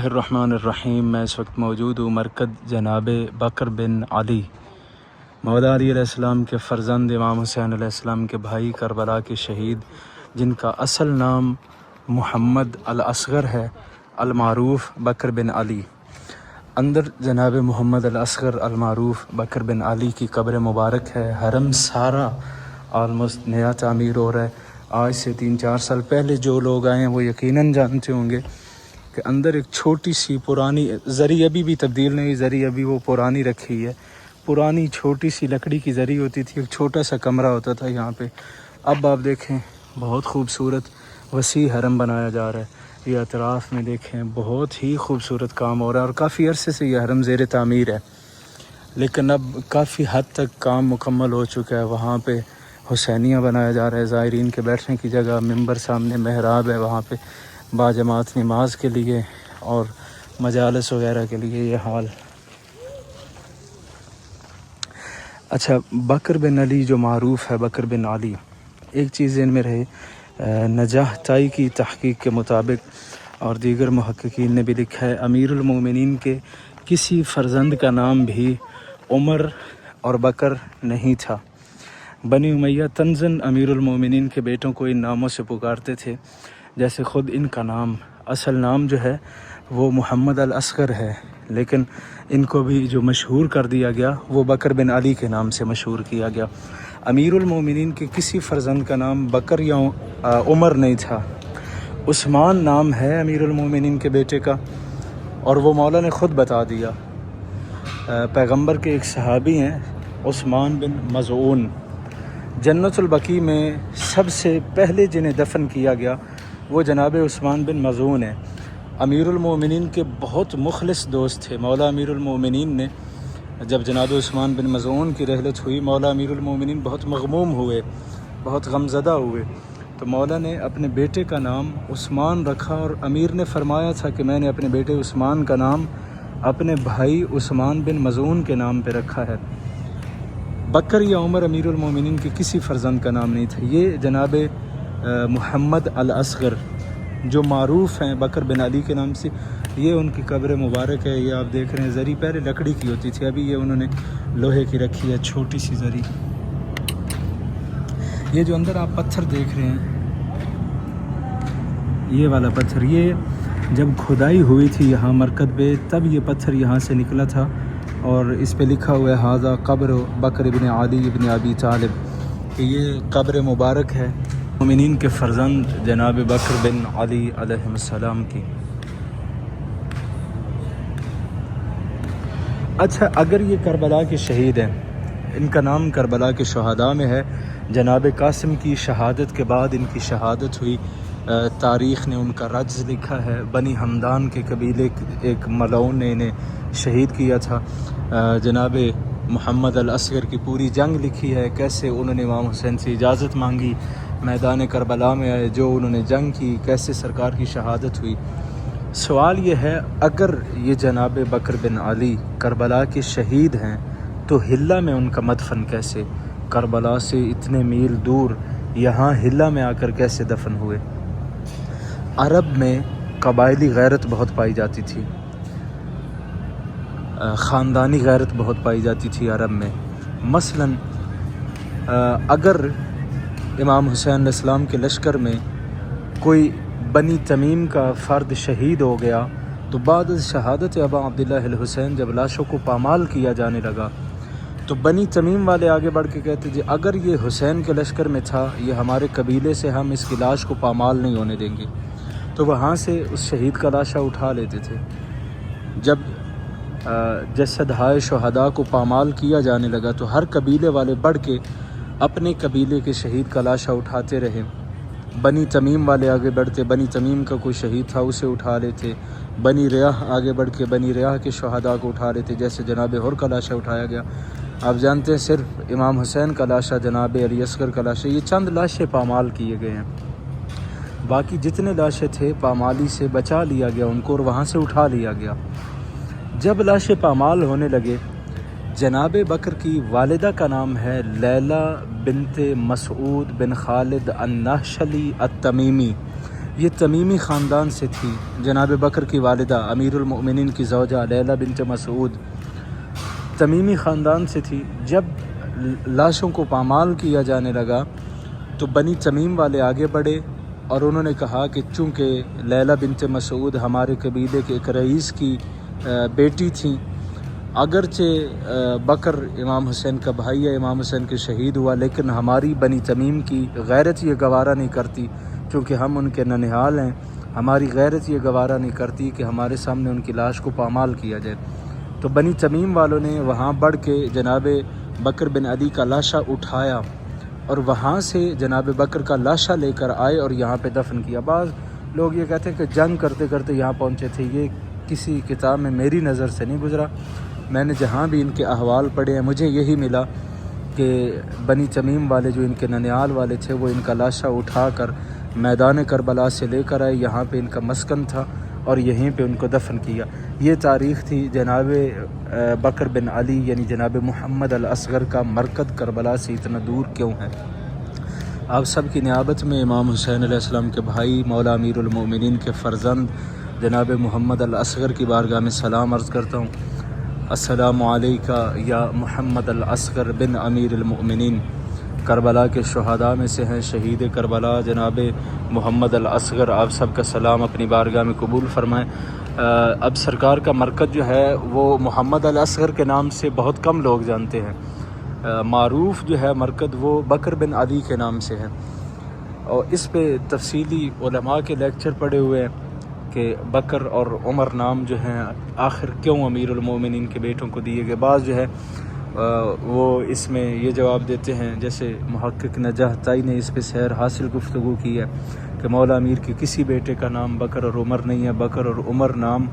الرحمن الرحیم۔ میں اس وقت موجود ہوں مرکز جناب بکر بن علی مولا علی علیہ السلام کے فرزند امام حسین علیہ السلام کے بھائی، کربلا کے شہید، جن کا اصل نام محمد الاصغر ہے، المعروف بکر بن علی۔ اندر جناب محمد الاصغر المعروف بکر بن علی کی قبر مبارک ہے۔ حرم سارا آلموسٹ نیا تعمیر ہو رہا ہے۔ آج سے 3-4 سال پہلے جو لوگ آئے ہیں وہ یقیناً جانتے ہوں گے کہ اندر ایک چھوٹی سی پرانی زری ابھی بھی تبدیل نہیں، زری ابھی وہ پرانی رکھی ہے۔ پرانی چھوٹی سی لکڑی کی زری ہوتی تھی، ایک چھوٹا سا کمرہ ہوتا تھا یہاں پہ۔ اب آپ دیکھیں بہت خوبصورت وسیع حرم بنایا جا رہا ہے۔ یہ اطراف میں دیکھیں بہت ہی خوبصورت کام ہو رہا ہے، اور کافی عرصے سے یہ حرم زیر تعمیر ہے، لیکن اب کافی حد تک کام مکمل ہو چکا ہے۔ وہاں پہ حسینیہ بنایا جا رہا ہے، زائرین کے بیٹھنے کی جگہ، ممبر سامنے محراب ہے وہاں پہ باجماعت نماز کے لیے اور مجالس وغیرہ کے لیے یہ حال۔ اچھا، بکر بن علی جو معروف ہے بکر بن علی، ایک چیز ذہن میں رہے، نجاح طائی کی تحقیق کے مطابق اور دیگر محققین نے بھی لکھا ہے، امیر المومنین کے کسی فرزند کا نام بھی عمر اور بکر نہیں تھا۔ بنی امیہ طنزاً امیر المومنین کے بیٹوں کو ان ناموں سے پکارتے تھے، جیسے خود ان کا نام، اصل نام جو ہے وہ محمد الاصغر ہے، لیکن ان کو بھی جو مشہور کر دیا گیا وہ بکر بن علی کے نام سے مشہور کیا گیا۔ امیر المومنین کے کسی فرزند کا نام بکر یا عمر نہیں تھا۔ عثمان نام ہے امیر المومنین کے بیٹے کا، اور وہ مولا نے خود بتا دیا۔ پیغمبر کے ایک صحابی ہیں عثمان بن مظعون، جنت البقیع میں سب سے پہلے جنہیں دفن کیا گیا وہ جناب عثمان بن مظعون ہیں۔ امیر المومنین کے بہت مخلص دوست تھے۔ مولا امیر المومنین نے جب جناب عثمان بن مظعون کی رحلت ہوئی، مولا امیر المومنین بہت مغموم ہوئے، بہت غمزدہ ہوئے، تو مولا نے اپنے بیٹے کا نام عثمان رکھا، اور امیر نے فرمایا تھا کہ میں نے اپنے بیٹے عثمان کا نام اپنے بھائی عثمان بن مظعون کے نام پہ رکھا ہے۔ بکر یا عمر امیر المومنین کے کسی فرزند کا نام نہیں تھا۔ یہ جناب محمد الاصغر جو معروف ہیں بکر بن علی کے نام سے، یہ ان کی قبر مبارک ہے۔ یہ آپ دیکھ رہے ہیں، زری پہلے لکڑی کی ہوتی تھی، ابھی یہ انہوں نے لوہے کی رکھی ہے، چھوٹی سی زری۔ یہ جو اندر آپ پتھر دیکھ رہے ہیں، یہ والا پتھر، یہ جب کھدائی ہوئی تھی یہاں مرکز پہ، تب یہ پتھر یہاں سے نکلا تھا، اور اس پہ لکھا ہوا ہے ھذا قبر بکر بن علی بن ابی طالب، کہ یہ قبر مبارک ہے مومنین کے فرزند جناب بکر بن علی علیہ السلام کی۔ اچھا، اگر یہ کربلا کے شہید ہیں، ان کا نام کربلا کے شہداء میں ہے۔ جناب قاسم کی شہادت کے بعد ان کی شہادت ہوئی، تاریخ نے ان کا رجز لکھا ہے۔ بنی ہمدان کے قبیلے ایک ملعون نے انہیں شہید کیا تھا۔ جناب محمد الاصغر کی پوری جنگ لکھی ہے، کیسے انہوں نے امام حسین سے اجازت مانگی، میدان کربلا میں آئے، جو انہوں نے جنگ کی، کیسے سرکار کی شہادت ہوئی۔ سوال یہ ہے، اگر یہ جناب بکر بن علی کربلا کے شہید ہیں تو حلہ میں ان کا مدفن کیسے؟ کربلا سے اتنے میل دور یہاں حلہ میں آ کر کیسے دفن ہوئے؟ عرب میں قبائلی غیرت بہت پائی جاتی تھی، خاندانی غیرت بہت پائی جاتی تھی عرب میں۔ مثلاً اگر امام حسین علیہ السلام کے لشکر میں کوئی بنی تمیم کا فرد شہید ہو گیا تو بعد از شہادت ابا عبداللہ الحسین جب لاشوں کو پامال کیا جانے لگا تو بنی تمیم والے آگے بڑھ کے کہتے جی اگر یہ حسین کے لشکر میں تھا، یہ ہمارے قبیلے سے، ہم اس کی لاش کو پامال نہیں ہونے دیں گے، تو وہاں سے اس شہید کا لاشا اٹھا لیتے تھے۔ جب جسدہائے شہداء کو پامال کیا جانے لگا تو ہر قبیلے والے بڑھ کے اپنے قبیلے کے شہید کا لاشا اٹھاتے رہے۔ بنی تمیم والے آگے بڑھتے، بنی تمیم کا کوئی شہید تھا اسے اٹھا لیتے، بنی ریاح آگے بڑھ کے بنی ریاح کے شہداء کو اٹھا لیتے، جیسے جناب حر کا لاشا اٹھایا گیا۔ آپ جانتے ہیں صرف امام حسین کا لاشا، جناب علی اصغر کا لاشا، یہ چند لاشیں پامال کیے گئے ہیں، باقی جتنے لاشیں تھے پامالی سے بچا لیا گیا ان کو، اور وہاں سے اٹھا لیا گیا۔ جب لاشیں پامال ہونے لگے، جناب بکر کی والدہ کا نام ہے لیلہ بنت مسعود بن خالد النہشلی التمیمی، یہ تمیمی خاندان سے تھی۔ جناب بکر کی والدہ امیر المؤمنین کی زوجہ لیلہ بنت مسعود تمیمی خاندان سے تھی۔ جب لاشوں کو پامال کیا جانے لگا تو بنی تمیم والے آگے بڑھے اور انہوں نے کہا کہ چونکہ لیلہ بنت مسعود ہمارے قبیلے کے ایک رئیس کی بیٹی تھیں، اگرچہ بکر امام حسین کا بھائی ہے، امام حسین کے شہید ہوا، لیکن ہماری بنی تمیم کی غیرت یہ گوارہ نہیں کرتی، چونکہ ہم ان کے ننہال ہیں، ہماری غیرت یہ گوارہ نہیں کرتی کہ ہمارے سامنے ان کی لاش کو پامال کیا جائے۔ تو بنی تمیم والوں نے وہاں بڑھ کے جناب بکر بن علی کا لاشا اٹھایا اور وہاں سے جناب بکر کا لاشا لے کر آئے اور یہاں پہ دفن کیا۔ بعض لوگ یہ کہتے ہیں کہ جنگ کرتے کرتے یہاں پہنچے تھے، یہ کسی کتاب میں میری نظر سے نہیں گزرا۔ میں نے جہاں بھی ان کے احوال پڑھے ہیں مجھے یہی ملا کہ بنی تمیم والے جو ان کے ننیال والے تھے وہ ان کا لاشا اٹھا کر میدان کربلا سے لے کر آئے، یہاں پہ ان کا مسکن تھا اور یہیں پہ ان کو دفن کیا۔ یہ تاریخ تھی جناب بکر بن علی یعنی جناب محمد الاصغر کا مرکز کربلا سے اتنا دور کیوں ہے۔ آپ سب کی نیابت میں امام حسین علیہ السلام کے بھائی مولا امیر المؤمنین کے فرزند جناب محمد الاصغر کی بارگاہ میں سلام عرض کرتا ہوں۔ السلام علیکہ یا محمد الاصغر بن امیر المؤمنین۔ کربلا کے شہداء میں سے ہیں شہید کربلا جناب محمد الاصغر، آپ سب کا سلام اپنی بارگاہ میں قبول فرمائیں۔ اب سرکار کا مرکز جو ہے وہ محمد الاصغر کے نام سے بہت کم لوگ جانتے ہیں، معروف جو ہے مرکز وہ بکر بن علی کے نام سے ہے، اور اس پہ تفصیلی علماء کے لیکچر پڑے ہوئے ہیں کہ بکر اور عمر نام جو ہیں آخر کیوں امیر المومنین کے بیٹوں کو دیے گئے۔ بعض جو ہے وہ اس میں یہ جواب دیتے ہیں، جیسے محقق نجاح طائی نے اس پہ سیر حاصل گفتگو کی ہے کہ مولا امیر کے کسی بیٹے کا نام بکر اور عمر نہیں ہے، بکر اور عمر نام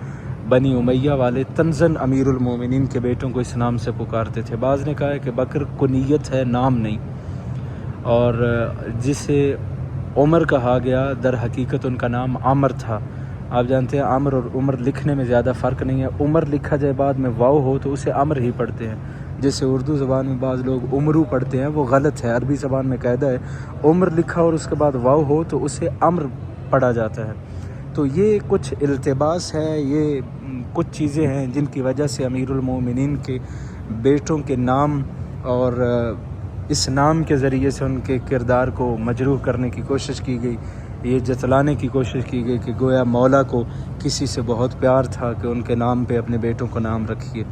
بنی امیہ والے تنزن امیر المومنین کے بیٹوں کو اس نام سے پکارتے تھے۔ بعض نے کہا ہے کہ بکر کنیت ہے، نام نہیں، اور جسے عمر کہا گیا در حقیقت ان کا نام عامر تھا۔ آپ جانتے ہیں عامر اور عمر لکھنے میں زیادہ فرق نہیں ہے، عمر لکھا جائے بعد میں واو ہو تو اسے عمر ہی پڑھتے ہیں، جیسے اردو زبان میں بعض لوگ عمرو پڑھتے ہیں، وہ غلط ہے۔ عربی زبان میں قاعدہ ہے عمر لکھا اور اس کے بعد واو ہو تو اسے عمر پڑھا جاتا ہے۔ تو یہ کچھ التباس ہے، یہ کچھ چیزیں ہیں جن کی وجہ سے امیر المومنین کے بیٹوں کے نام اور اس نام کے ذریعے سے ان کے کردار کو مجروح کرنے کی کوشش کی گئی، یہ جتلانے کی کوشش کی گئی کہ گویا مولا کو کسی سے بہت پیار تھا کہ ان کے نام پہ اپنے بیٹوں کو نام رکھیے۔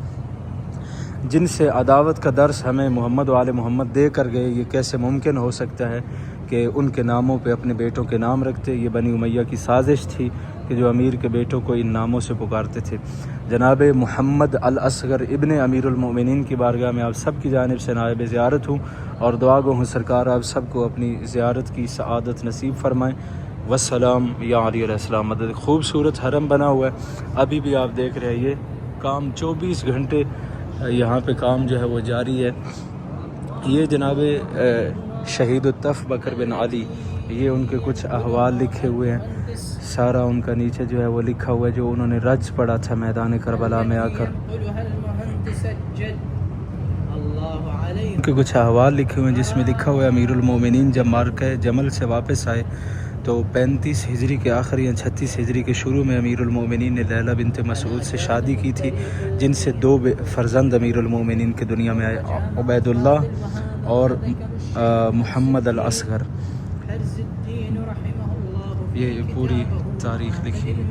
جن سے عداوت کا درس ہمیں محمد و آل محمد دے کر گئے، یہ کیسے ممکن ہو سکتا ہے کہ ان کے ناموں پہ اپنے بیٹوں کے نام رکھتے؟ یہ بنی امیہ کی سازش تھی کہ جو امیر کے بیٹوں کو ان ناموں سے پکارتے تھے۔ جناب محمد الاصغر ابن امیر المؤمنین کی بارگاہ میں آپ سب کی جانب سے نائب زیارت ہوں اور دعا گو ہوں سرکار آپ سب کو اپنی زیارت کی سعادت نصیب فرمائیں۔ والسلام یا علی علیہ السلام مدد۔ خوبصورت حرم بنا ہوا ہے، ابھی بھی آپ دیکھ رہے ہیں یہ کام 24 گھنٹے یہاں پہ کام جو ہے وہ جاری ہے۔ یہ جناب شہید الطف بکر بن علی، یہ ان کے کچھ احوال لکھے ہوئے ہیں، سارا ان کا نیچے جو ہے وہ لکھا ہوا ہے جو انہوں نے رج پڑھا تھا میدان کربلا میں آ کر، ان کے کچھ احوال لکھے ہوئے ہیں جس میں لکھا ہوا ہے امیر المومنین جب معرکہ جمل سے واپس آئے تو 35 ہجری کے آخر یا 36 ہجری کے شروع میں امیر المومنین نے لیلہ بنت مسعود سے شادی کی تھی، جن سے 2 فرزند امیر المومنین کے دنیا میں آئے، عبید اللہ اور محمد الاصغر۔ یہ پوری تاریخ لکھی ہے۔